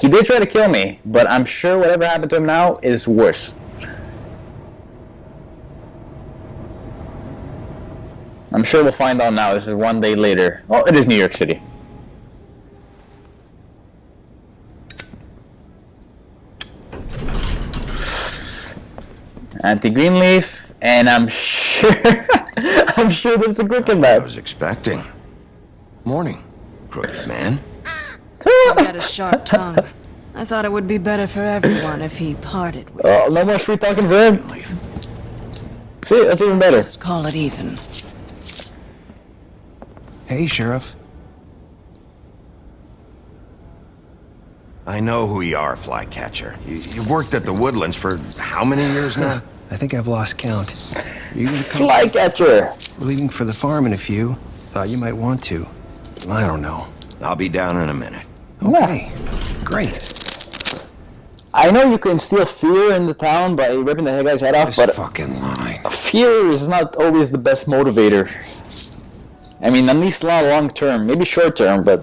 He did try to kill me, but I'm sure whatever happened to him now is worse. I'm sure we'll find out now. This is one day later. Oh, it is New York City. Anti-Greenleaf, and I'm sure I'm sure there's a crooked man. I was expecting. Morning, crooked man. He's got a sharp tongue. I thought it would be better for everyone if he parted with Oh, no more sweet talking for him. See, that's even better. Just call it even. Hey, Sheriff. I know who you are, Flycatcher. You worked at the Woodlands for how many years now? I think I've lost count. You Flycatcher. We're leaving for the farm in a few. Thought you might want to. I don't know. I'll be down in a minute. Okay, great. I know you can steal fear in the town by ripping the guy's head off, This but fucking line. fear is not always the best motivator. I mean, at least not long term. Maybe short term, but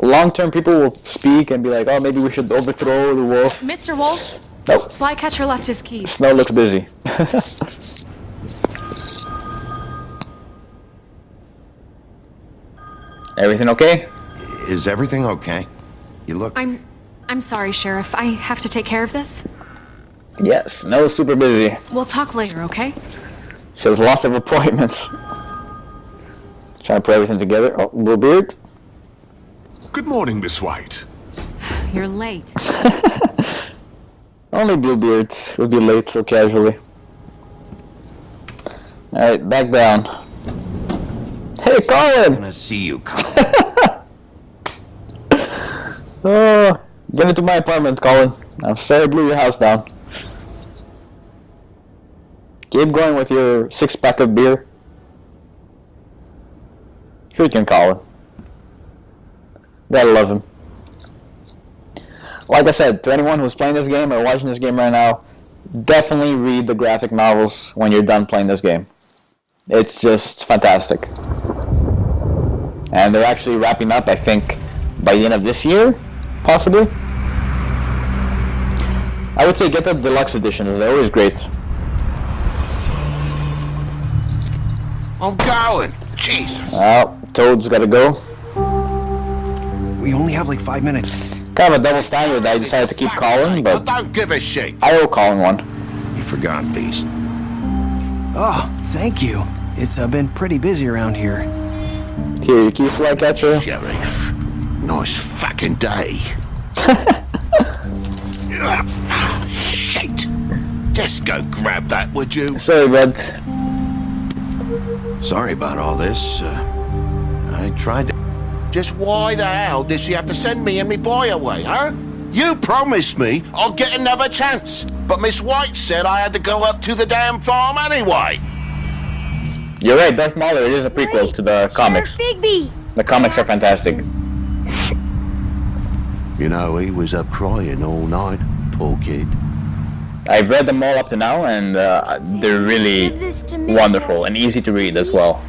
long term people will speak and be like, oh, maybe we should overthrow the wolf. Mr. Wolf? Nope. Flycatcher left his keys. Snow looks busy. Everything okay? Is everything okay? You look... I'm sorry, Sheriff. I have to take care of this. Yes, Snow's super busy. We'll talk later, okay? She has lots of appointments. Trying to put everything together. Oh, Bluebeard. Good morning, Miss White. You're late. Only Bluebeards would be late so casually. Alright, back down. Hey, Colin! I'm gonna see you, Colin. Oh, get into my apartment, Colin. I'm sorry I blew your house down. Keep going with your 6-pack of beer. Freaking Colin. Gotta love him. Like I said, to anyone who's playing this game or watching this game right now, definitely read the graphic novels when you're done playing this game. It's just fantastic. And they're actually wrapping up, I think, by the end of this year, possibly. I would say get the deluxe editions, they're always great. I'm going! Jesus! Well, Toad's gotta go. We only have like 5 minutes. Kind of a double standard. I decided to keep Colin, but I don't give a shit. I owe Colin one. You forgot these. Oh, thank you. It's been pretty busy around here. Here, you keep Flycatcher. Sheriff. Nice fucking day. Shit! Just go grab that, would you? Sorry, bud. Sorry about all this. I tried to... Just why the hell did she have to send me and me boy away, huh? You promised me I'll get another chance, but Miss White said I had to go up to the damn farm anyway. You're right, Darth Mauler is a prequel to the comics. The comics are fantastic. You know, he was up crying all night, poor kid. I've read them all up to now, and they're really wonderful and easy to read as well.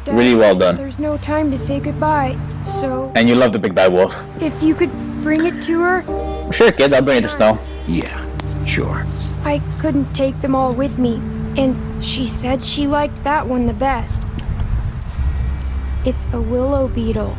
Really well done. There's no time to say goodbye, so... And you love the big bad wolf. If you could bring it to her... Sure, kid, I'll bring it to Snow. Yeah, sure. I couldn't take them all with me, and she said she liked that one the best. It's a willow beetle.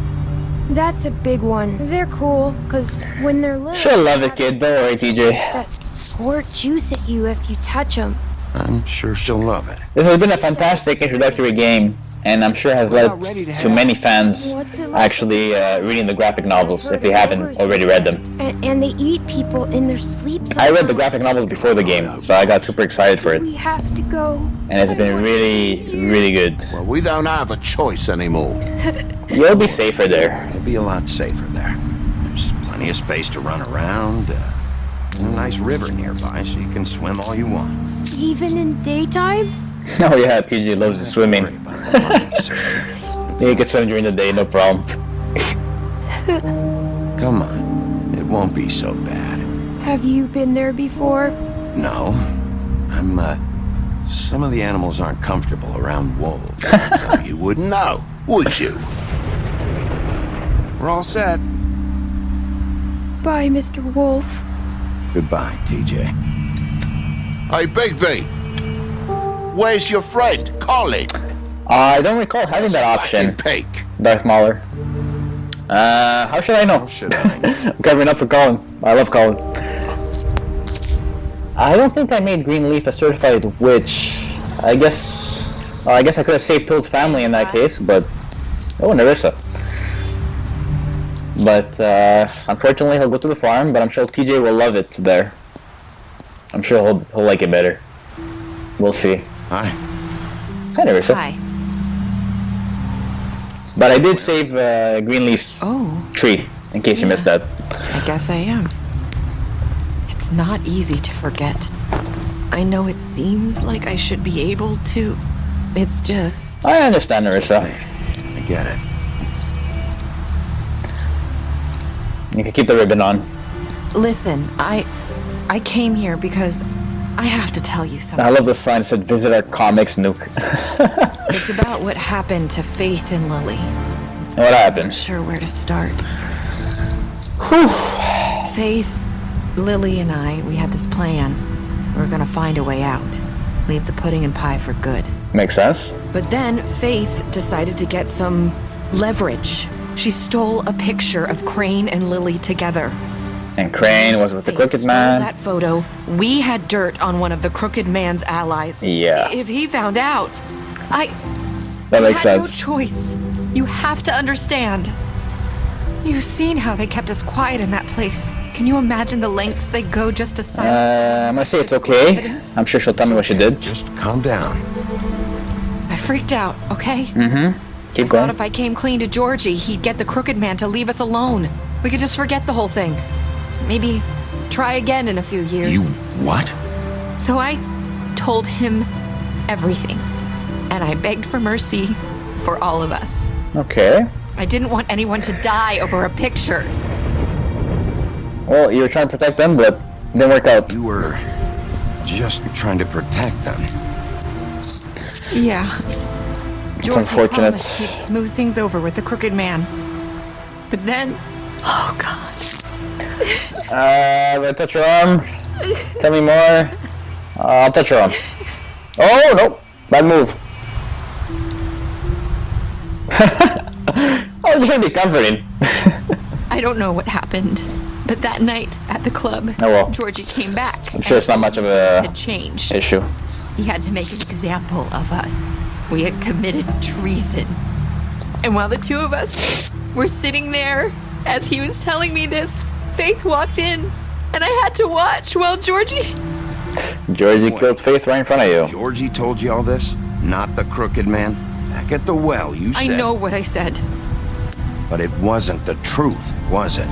That's a big one. They're cool, because when they're little... She'll love it, kid. Don't worry, TJ. ...that squirt juice at you if you touch them. I'm sure she'll love it. This has been a fantastic introductory game, and I'm sure has led to many fans actually reading the graphic novels if they haven't already read them. And they eat people in their sleep. I read the graphic novels before the game, so I got super excited for it. We have to go. And it's been really, really good. Well, we don't have a choice anymore. You'll be safer there. You'll be a lot safer there. There's plenty of space to run around. A nice river nearby, so you can swim all you want. Even in daytime? Oh yeah, TJ loves the swimming. You can swim during the day, no problem. Come on, it won't be so bad. Have you been there before? No, some of the animals aren't comfortable around wolves, so you wouldn't know, would you? We're all set. Goodbye, Mr. Wolf. Goodbye, TJ. Hey, Bigby. Where's your friend, Colin? I don't recall having that option, Fucking pig. Darth Mauler. How should I know? Should I? I'm covering up for Colin. I love Colin. I don't think I made Greenleaf a certified witch. I guess I could have saved Toad's family in that case, but... Oh, Nerissa. But, unfortunately he'll go to the farm, but I'm sure TJ will love it there. I'm sure he'll like it better. We'll see. Hi. Hi, Nerissa. Hi. But I did save Greenleaf's tree, in case you missed that. I guess I am. It's not easy to forget. I know it seems like I should be able to. It's just... I understand, Nerissa. I get it. You can keep the ribbon on. Listen, I came here because I have to tell you something. I love the sign that said, visit our comics nuke. It's about what happened to Faith and Lily. What happened? Sure where to start. Whew. Faith, Lily, and I, we had this plan. We were gonna find a way out. Leave the pudding and pie for good. Makes sense. But then Faith decided to get some leverage. She stole a picture of Crane and Lily together. And Crane was with the Faith Crooked stole Man. that photo. We had dirt on one of the Crooked Man's allies. Yeah. If he found out, That makes had sense. no choice. You have to understand. You've seen how they kept us quiet in that place. Can you imagine the lengths they go just to silence? I'm gonna say it's physical okay. evidence? I'm sure she'll tell me what she did. Just calm down. I freaked out, okay? Keep I thought going. if I came clean to Georgie, he'd get the Crooked Man to leave us alone. We could just forget the whole thing. Maybe try again in a few years. You what? So I told him everything. And I begged for mercy for all of us. Okay. I didn't want anyone to die over a picture. Well, you were trying to protect them, but it didn't work out. You were just trying to protect them. Yeah. Georgie unfortunate. promised he'd smooth things over with the Crooked Man. But then... Oh, God. Will I touch your arm? Tell me more. I'll touch your arm. Oh, no. Bad move. I was trying to be comforting. I don't know what happened, but that night at the club, Oh, well. Georgie came back. I'm sure it's not much of a had changed. issue. He had to make an example of us. We had committed treason. And while the two of us were sitting there, as he was telling me this, Faith walked in, and I had to watch while Georgie... Georgie killed Faith right in front of you. Georgie told you all this? Not the Crooked Man? Back at the well, you I said. know what I said. But it wasn't the truth, was it?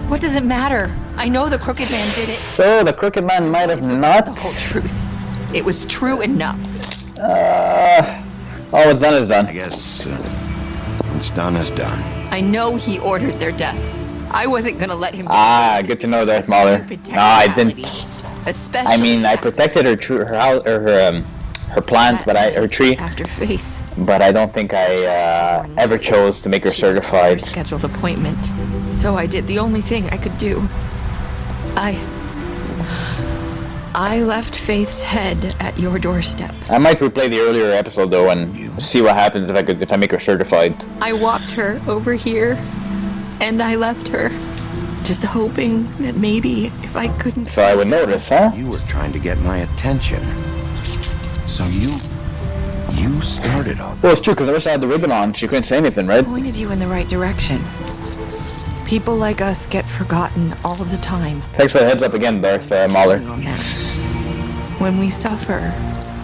What does it matter? I know the Crooked Man did it. So, the Crooked Man might have The not... whole truth. It was true enough. Oh, what's done is done. I guess what's done is done. I know he ordered their deaths. I wasn't gonna let him get Ah, good to know, Darth Mauler. stupid No, I technicality. didn't. Especially I mean, I after protected her house, or her plant, but her tree. After Faith. But I don't think I ever chose to make her certified. Scheduled appointment. So I did the only thing I could do. I left Faith's head at your doorstep. I might replay the earlier episode though and see what happens if I make her certified. I walked her over here, and I left her, just hoping that maybe if I couldn't. So I would notice, huh? You were trying to get my attention. So you started all this. Well, it's true because Nerissa had the ribbon on. She couldn't say anything, right? Pointed you in the right direction. People like us get forgotten all the time. Thanks for the heads up again, Darth Mauler. On that. When we suffer,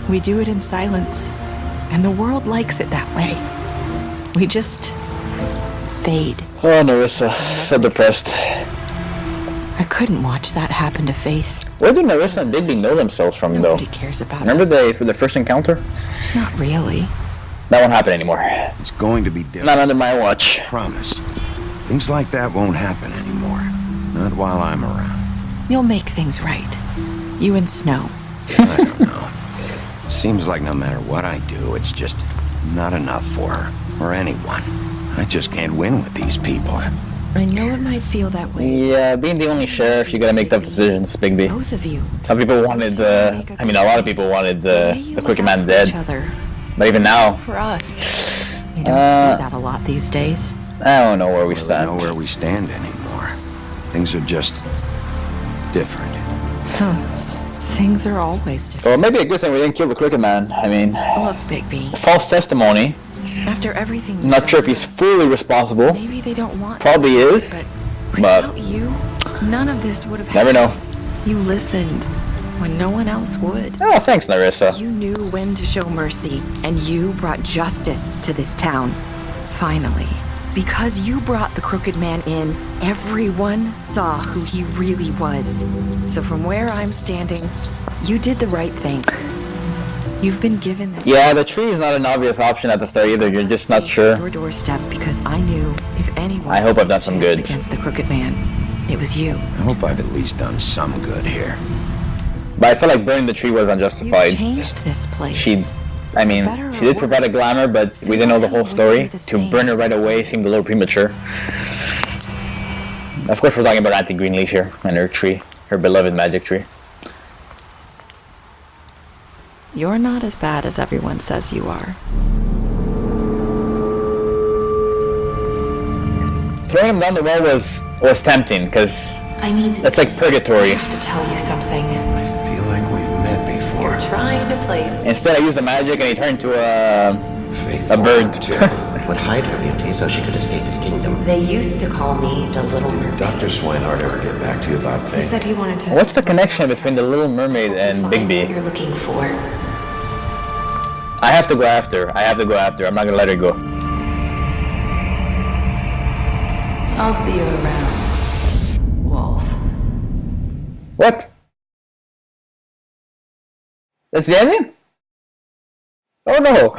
we do it in silence, and the world likes it that way. We just fade. Oh, Nerissa, so depressed. I couldn't watch that happen to Faith. Where do Nerissa and Digby know themselves from, though? Nobody cares about Remember us. for the first encounter? Not really. That won't happen anymore. It's going to be different. Not under my watch. Promise. Things like that won't happen anymore. Not while I'm around. You'll make things right. You and Snow. I don't know. It seems like no matter what I do, it's just not enough for her or anyone. I just can't win with these people. I know it might feel that way. Yeah, being the only sheriff, you gotta make tough decisions, Bigby. Both of you. Some people wanted, I mean, a lot of people wanted the Crooked Man dead. Each other. But even now, For us. You don't see that a lot these days. I don't know where we I don't stand. know where we stand anymore. Things are just different. Huh. Things are always different. Well, maybe a good thing we didn't kill the Crooked Man. I mean, Look, Bigby. false testimony. After everything you've Not sure if done, he's fully responsible. maybe they don't want Probably to, is, but but without you, none of this would have never happened. know. You listened when no one else would. Oh, thanks, Nerissa. You knew when to show mercy, and you brought justice to this town. Finally. Because you brought the Crooked Man in, everyone saw who he really was. So from where I'm standing, you did the right thing. You've been given this. Yeah, the tree is not an obvious option at the start either. You're just not sure. Your doorstep because I knew if anyone. I hope I've done stood some a good. chance against the Crooked Man, it was you. I hope I've at least done some good here. But I feel like burning the tree was You unjustified. changed this place. I mean, better or she did provide a worse, glamour, but we didn't know the whole Telltale wouldn't story. be the To same. burn her right away seemed a little premature. Of course, we're talking about Auntie Greenleaf here and her tree, her beloved magic tree. You're not as bad as everyone says you are. Throwing him down the well was tempting, because I need to. that's like purgatory. I have to tell you something. I feel like we've met before. Trying to place. Instead, I used the magic and he turned into a bird. Would hide her beauty so she could escape his kingdom. They used to call me the Little Mermaid. Dr. Swinehart ever get back to you about He Faith? said he wanted to. What's the connection between the Little Mermaid and Find what Bigby? you're looking for. I have to go after. I'm not gonna let her go. I'll see you around, Wolf. What? That's the ending? Oh no!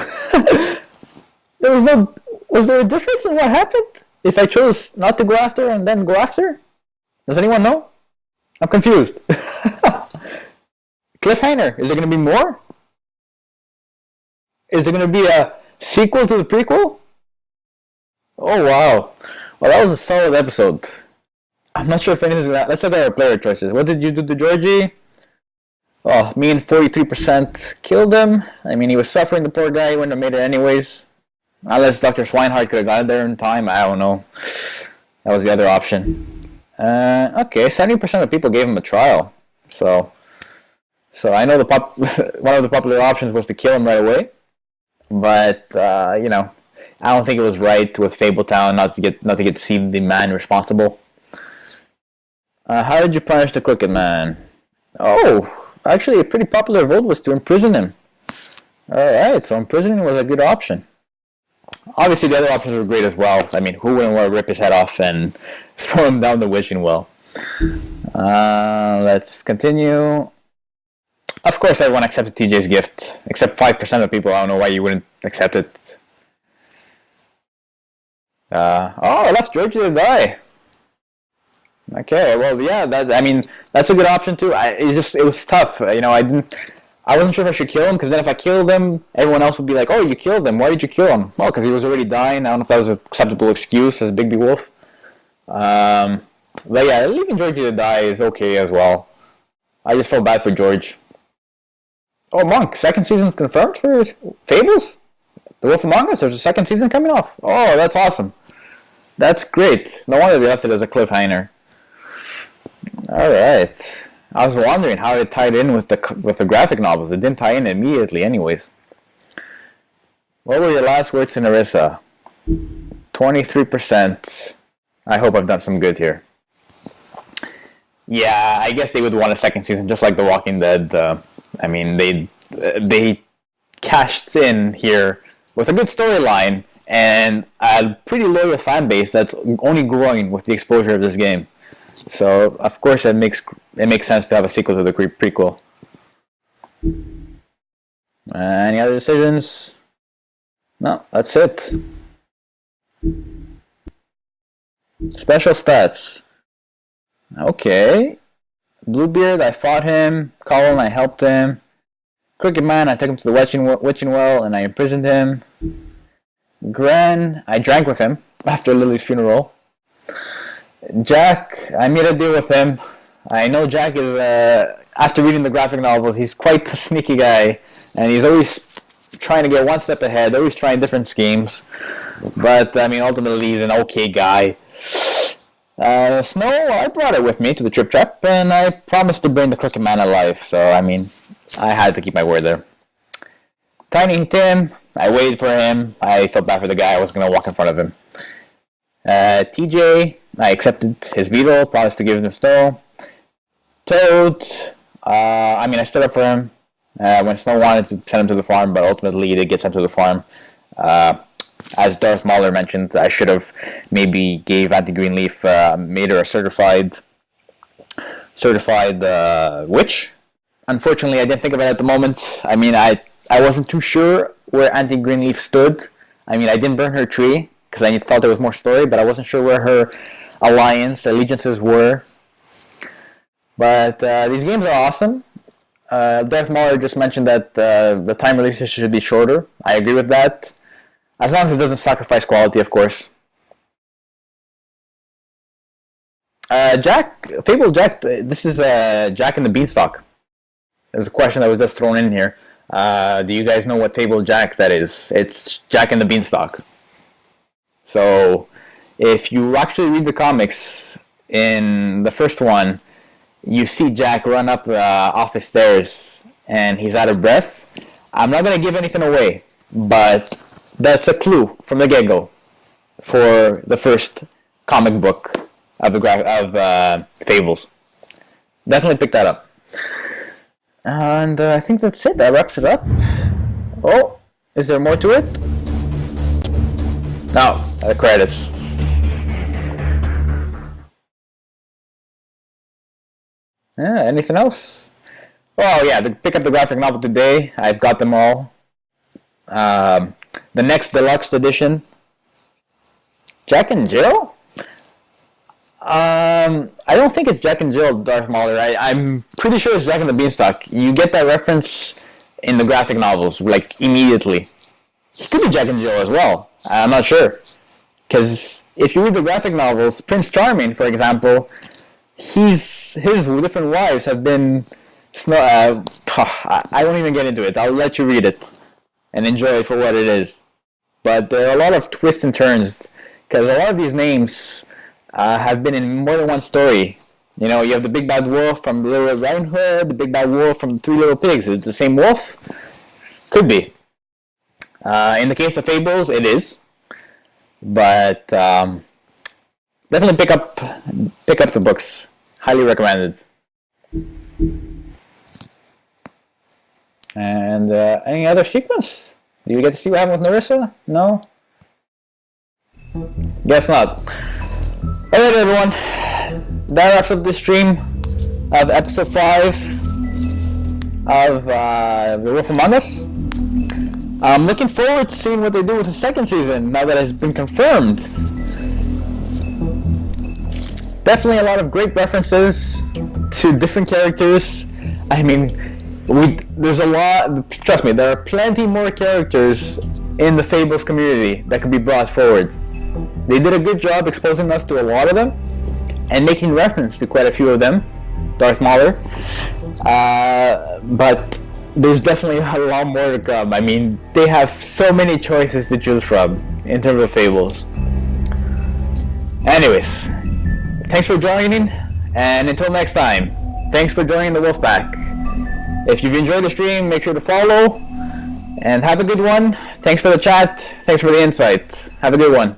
Was there a difference in what happened? If I chose not to go after and then go after? Does anyone know? I'm confused. Cliffhanger, is there gonna be more? Is there gonna be a sequel to the prequel? Oh wow. Well, that was a solid episode. I'm not sure if anything's gonna. Let's look at our player choices. What did you do to Georgie? Oh, me and 43% killed him. I mean, he was suffering, the poor guy. He wouldn't have made it anyways. Unless Dr. Swinehart could have gotten there in time. I don't know. That was the other option. Okay, 70% of people gave him a trial. So I know one of the popular options was to kill him right away. But, you know, I don't think it was right with Fabletown not to get to see the man responsible. How did you punish the Crooked Man? Oh, actually, a pretty popular vote was to imprison him. Alright, so imprisoning was a good option. Obviously, the other options were great as well. I mean, who wouldn't want to rip his head off and throw him down the wishing well? Let's continue. Of course, everyone accepted TJ's gift, except 5% of people. I don't know why you wouldn't accept it. I left Georgie to die. Okay, well, yeah, that's a good option too. It was tough. You know, I wasn't sure if I should kill him, because then if I killed him, everyone else would be like, oh, you killed him. Why did you kill him? Well, because he was already dying. I don't know if that was an acceptable excuse as Bigby Wolf. But yeah, leaving Georgie to die is okay as well. I just felt bad for George. Oh, Monk, second season's confirmed for Fables? The Wolf Among Us? There's a second season coming off. Oh, that's awesome. That's great. No wonder they left it as a cliffhanger. Alright. I was wondering how it tied in with the graphic novels. It didn't tie in immediately anyways. What were your last words to Nerissa? 23%. I hope I've done some good here. Yeah, I guess they would want a second season, just like The Walking Dead. I mean, they cashed in here with a good storyline and a pretty loyal fan base that's only growing with the exposure of this game. So, of course, it makes sense to have a sequel to the prequel. Any other decisions? No, that's it. Special stats. Okay. Bluebeard, I fought him. Colin, I helped him. Crooked Man, I took him to the witching well and I imprisoned him. Gren, I drank with him after Lily's funeral. Jack, I made a deal with him. I know Jack is, after reading the graphic novels, he's quite a sneaky guy, and he's always trying to get one step ahead, always trying different schemes. But, I mean, ultimately, he's an okay guy. Snow, I brought it with me to the Trip Trap, and I promised to bring the Crooked Man alive, so, I mean, I had to keep my word there. Tiny Tim, I waited for him. I felt bad for the guy. I was going to walk in front of him. TJ, I accepted his beetle, promised to give him the Snow. Toad, I stood up for him when Snow wanted to send him to the farm, but ultimately he did get sent to the farm. As Darth Mauler mentioned, I should have maybe gave Auntie Greenleaf, made her a certified witch. Unfortunately, I didn't think about it at the moment. I mean, I wasn't too sure where Auntie Greenleaf stood. I mean, I didn't burn her tree because I thought there was more story, but I wasn't sure where her allegiances were. But these games are awesome. Darth Mauler just mentioned that the time releases should be shorter. I agree with that. As long as it doesn't sacrifice quality, of course. Fable Jack, this is Jack and the Beanstalk. There's a question that was just thrown in here. Do you guys know what Fable Jack that is? It's Jack and the Beanstalk. So, if you actually read the comics, in the first one, you see Jack run up off his stairs, and he's out of breath. I'm not going to give anything away, but that's a clue from the get-go for the first comic book of Fables. Definitely pick that up. And I think that's it. That wraps it up. Oh, is there more to it? No, the credits. Yeah, anything else? Oh yeah, pick up the graphic novel today. I've got them all. The next deluxe edition. Jack and Jill? I don't think it's Jack and Jill, Darth Mauler. I'm pretty sure it's Jack and the Beanstalk. You get that reference in the graphic novels, like, immediately. It could be Jack and Jill as well. I'm not sure. Because if you read the graphic novels, Prince Charming, for example, his different wives have been... I won't even get into it. I'll let you read it and enjoy it for what it is. But there are a lot of twists and turns, because a lot of these names have been in more than one story. You know, you have the Big Bad Wolf from the Little Red Riding Hood, the Big Bad Wolf from the Three Little Pigs. Is it the same wolf? Could be. In the case of Fables, it is. But definitely pick up the books. Highly recommended. And any other sequence? Do you get to see what happened with Nerissa? No? Guess not. Alright everyone, that wraps up this stream of episode 5 of The Wolf Among Us. I'm looking forward to seeing what they do with the second season now that it's been confirmed. Definitely a lot of great references to different characters. I mean, there's a lot, trust me, there are plenty more characters in the Fables community that could be brought forward. They did a good job exposing us to a lot of them and making reference to quite a few of them, Darth Mauler. But there's definitely a lot more to come. I mean, they have so many choices to choose from in terms of Fables. Anyways, thanks for joining, and until next time, thanks for joining the Wolfpack. If you've enjoyed the stream, make sure to follow, and have a good one. Thanks for the chat, thanks for the insight. Have a good one.